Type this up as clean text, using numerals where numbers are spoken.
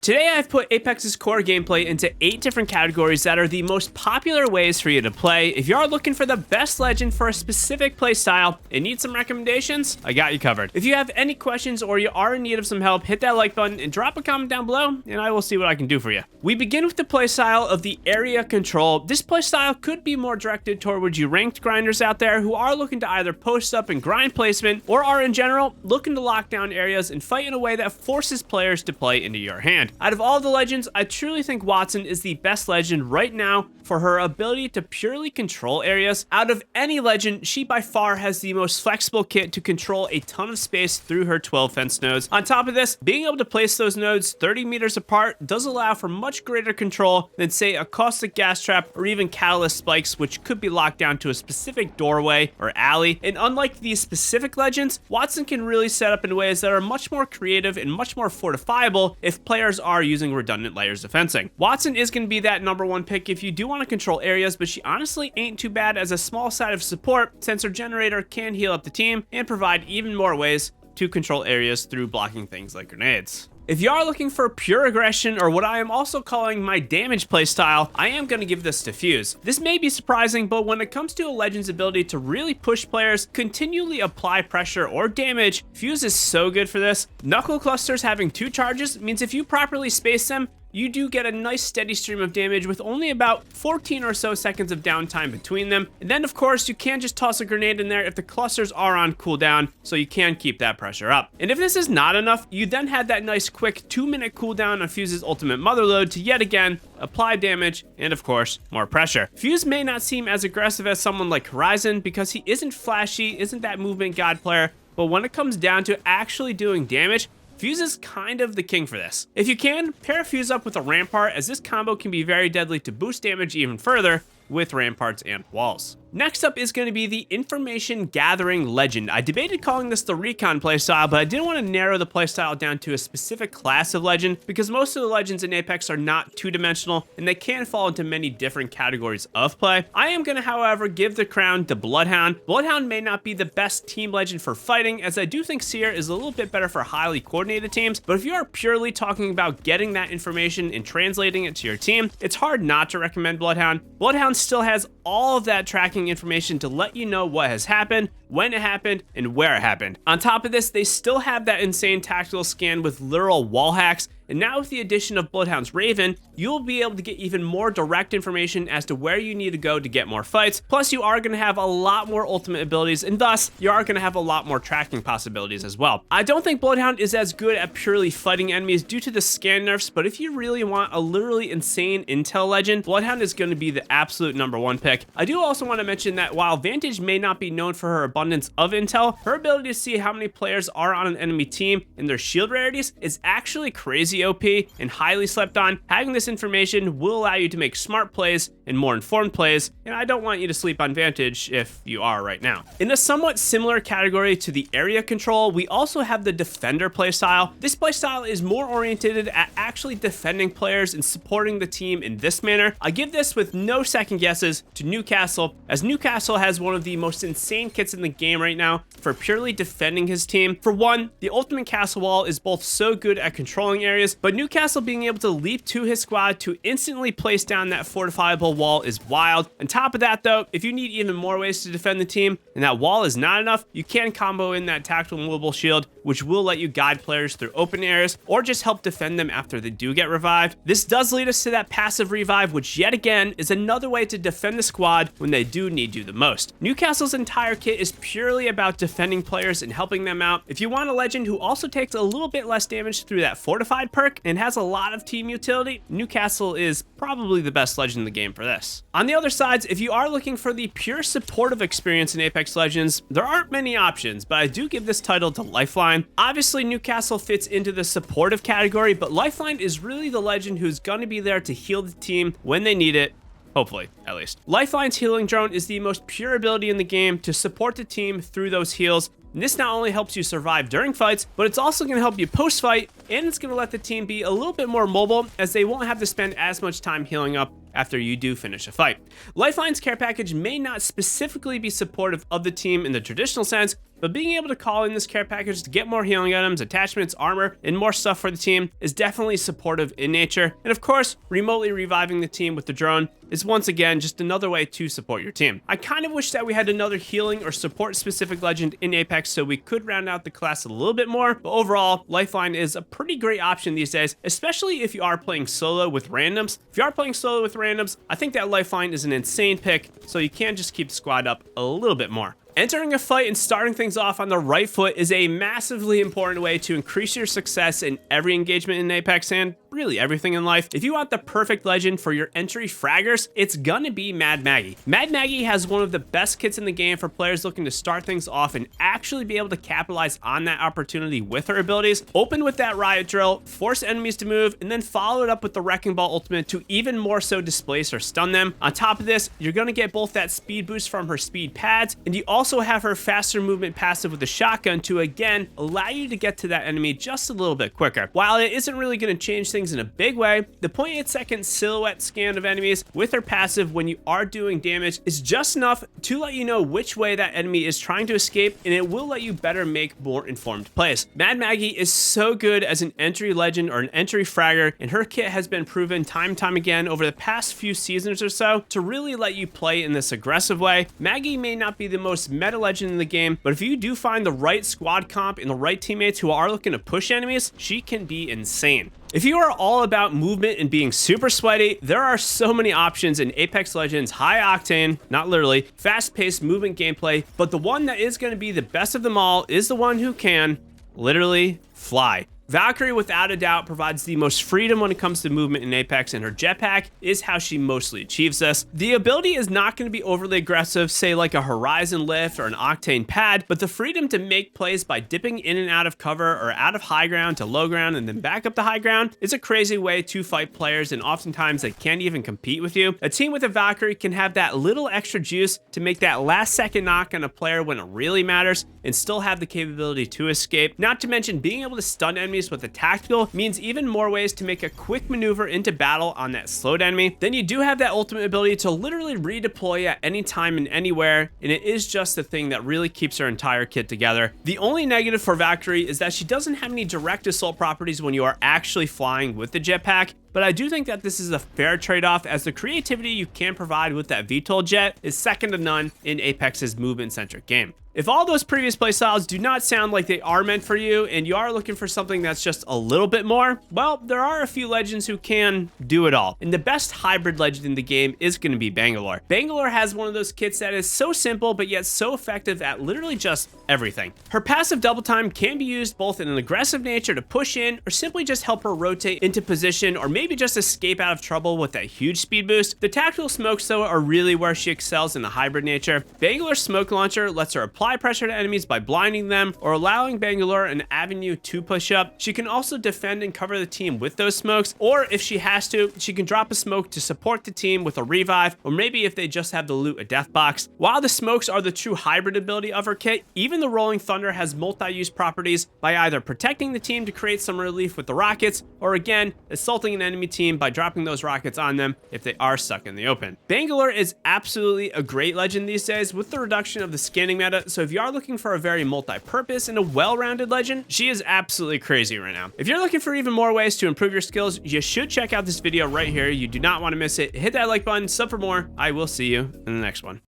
Today I've put Apex's core gameplay into 8 different categories that are the most popular ways for you to play. If you are looking for the best legend for a specific playstyle and need some recommendations, I got you covered. If you have any questions or you are in need of some help, hit that like button and drop a comment down below and I will see what I can do for you. We begin with the playstyle of the area control. This playstyle could be more directed towards you ranked grinders out there who are looking to either post up and grind placement or are in general looking to lock down areas and fight in a way that forces players to play into your hand. Out of all the legends, I truly think Wattson is the best legend right now for her ability to purely control areas. Out of any legend, she by far has the most flexible kit to control a ton of space through her 12 fence nodes. On top of this, being able to place those nodes 30 meters apart does allow for much greater control than say a caustic gas trap or even catalyst spikes, which could be locked down to a specific doorway or alley. And unlike these specific legends, Wattson can really set up in ways that are much more creative and much more fortifiable if players are using redundant layers of fencing. Wattson is going to be that #1 pick if you do want to control areas, but she honestly ain't too bad as a small side of support since her generator can heal up the team and provide even more ways to control areas through blocking things like grenades. If you are looking for pure aggression, or what I am also calling my damage playstyle, I am going to give this to Fuse. This may be surprising, but when it comes to a legend's ability to really push players, continually apply pressure or damage, Fuse is so good for this. Knuckle clusters having 2 charges means if you properly space them, you do get a nice steady stream of damage with only about 14 or so seconds of downtime between them. And then of course you can just toss a grenade in there if the clusters are on cooldown, so you can keep that pressure up. And if this is not enough, you then have that nice quick 2-minute cooldown on Fuse's ultimate motherload to yet again apply damage and of course more pressure. Fuse may not seem as aggressive as someone like Horizon because he isn't flashy, isn't that movement god player, but when it comes down to actually doing damage, Fuse is kind of the king for this. If you can, pair Fuse up with a Rampart, as this combo can be very deadly to boost damage even further with Ramparts and walls. Next up is going to be the Information Gathering Legend. I debated calling this the Recon playstyle, but I didn't want to narrow the playstyle down to a specific class of legend because most of the legends in Apex are not two-dimensional and they can fall into many different categories of play. I am going to, however, give the crown to Bloodhound. Bloodhound may not be the best team legend for fighting, as I do think Seer is a little bit better for highly coordinated teams, but if you are purely talking about getting that information and translating it to your team, it's hard not to recommend Bloodhound. Bloodhound still has all of that tracking information to let you know what has happened, when it happened, and where it happened. On top of this, they still have that insane tactical scan with literal wall hacks, and now with the addition of Bloodhound's Raven, you'll be able to get even more direct information as to where you need to go to get more fights. Plus, you are going to have a lot more ultimate abilities, and thus, you are going to have a lot more tracking possibilities as well. I don't think Bloodhound is as good at purely fighting enemies due to the scan nerfs, but if you really want a literally insane intel legend, Bloodhound is going to be the absolute #1 pick. I do also want to mention that while Vantage may not be known for her abundance of intel, her ability to see how many players are on an enemy team and their shield rarities is actually crazy OP and highly slept on. Having this information will allow you to make smart plays and more informed plays, and I don't want you to sleep on Vantage if you are right now. In a somewhat similar category to the area control, we also have the Defender playstyle. This playstyle is more oriented at actually defending players and supporting the team in this manner. I give this with no second guesses to Newcastle, as Newcastle has one of the most insane kits in the game right now for purely defending his team. For one, the ultimate castle wall is both so good at controlling areas, but Newcastle being able to leap to his squad to instantly place down that fortifiable wall is wild. On top of that though, if you need even more ways to defend the team and that wall is not enough, you can combo in that tactical movable shield, which will let you guide players through open areas or just help defend them after they do get revived. This does lead us to that passive revive, which yet again is another way to defend the squad when they do need you the most. Newcastle's entire kit is purely about defending players and helping them out. If you want a legend who also takes a little bit less damage through that fortified perk and has a lot of team utility, Newcastle is probably the best legend in the game for this. On the other sides, if you are looking for the pure supportive experience in Apex Legends, there aren't many options, but I do give this title to Lifeline. Obviously, Newcastle fits into the supportive category, but Lifeline is really the legend who's going to be there to heal the team when they need it. Hopefully, at least. Lifeline's healing drone is the most pure ability in the game to support the team through those heals. And this not only helps you survive during fights, but it's also going to help you post-fight, and it's going to let the team be a little bit more mobile as they won't have to spend as much time healing up after you do finish a fight. Lifeline's care package may not specifically be supportive of the team in the traditional sense, but being able to call in this care package to get more healing items, attachments, armor, and more stuff for the team is definitely supportive in nature. And of course, remotely reviving the team with the drone is once again just another way to support your team. I kind of wish that we had another healing or support specific legend in Apex so we could round out the class a little bit more, but overall, Lifeline is a pretty great option these days, especially if you are playing solo with randoms. If you are playing solo with randoms, I think that Lifeline is an insane pick, so you can just keep the squad up a little bit more. Entering a fight and starting things off on the right foot is a massively important way to increase your success in every engagement in Apex and really everything in life. If you want the perfect legend for your entry fraggers, it's gonna be Mad Maggie. Mad Maggie has one of the best kits in the game for players looking to start things off and actually be able to capitalize on that opportunity with her abilities. Open with that riot drill, force enemies to move, and then follow it up with the Wrecking Ball ultimate to even more so displace or stun them. On top of this, you're gonna get both that speed boost from her speed pads, and you also have her faster movement passive with the shotgun to again allow you to get to that enemy just a little bit quicker. While it isn't really gonna change things in a big way, the 0.8-second silhouette scan of enemies with her passive when you are doing damage is just enough to let you know which way that enemy is trying to escape, and it will let you better make more informed plays. Mad Maggie is so good as an entry legend or an entry fragger, and her kit has been proven time and time again over the past few seasons or so to really let you play in this aggressive way. Maggie may not be the most meta legend in the game, but if you do find the right squad comp and the right teammates who are looking to push enemies, she can be insane. If you are all about movement and being super sweaty, there are so many options in Apex Legends high octane, not literally, fast-paced movement gameplay, but the one that is going to be the best of them all is the one who can literally fly. Valkyrie, without a doubt, provides the most freedom when it comes to movement in Apex, and her jetpack is how she mostly achieves this. The ability is not going to be overly aggressive, say like a Horizon lift or an Octane pad, but the freedom to make plays by dipping in and out of cover or out of high ground to low ground and then back up to high ground is a crazy way to fight players, and oftentimes they can't even compete with you. A team with a Valkyrie can have that little extra juice to make that last second knock on a player when it really matters and still have the capability to escape. Not to mention being able to stun enemies with a tactical means even more ways to make a quick maneuver into battle on that slowed enemy. Then you do have that ultimate ability to literally redeploy at any time and anywhere, and it is just the thing that really keeps her entire kit together. The only negative for Valkyrie is that she doesn't have any direct assault properties when you are actually flying with the jetpack, but I do think that this is a fair trade-off, as the creativity you can provide with that VTOL jet is second to none in Apex's movement-centric game. If all those previous playstyles do not sound like they are meant for you, and you are looking for something that's just a little bit more, well, there are a few legends who can do it all. And the best hybrid legend in the game is going to be Bangalore. Bangalore has one of those kits that is so simple, but yet so effective at literally just everything. Her passive double time can be used both in an aggressive nature to push in, or simply just help her rotate into position, or maybe just escape out of trouble with that huge speed boost. The tactical smokes, though, are really where she excels in the hybrid nature. Bangalore's smoke launcher lets her apply pressure to enemies by blinding them or allowing Bangalore an avenue to push up. She can also defend and cover the team with those smokes, or if she has to, she can drop a smoke to support the team with a revive, or maybe if they just have to loot a death box. While the smokes are the true hybrid ability of her kit, even the Rolling Thunder has multi-use properties by either protecting the team to create some relief with the rockets, or again, assaulting an enemy team by dropping those rockets on them if they are stuck in the open. Bangalore is absolutely a great legend these days with the reduction of the scanning meta, so if you are looking for a very multi-purpose and a well-rounded legend, she is absolutely crazy right now. If you're looking for even more ways to improve your skills, you should check out this video right here. You do not want to miss it. Hit that like button, sub for more. I will see you in the next one.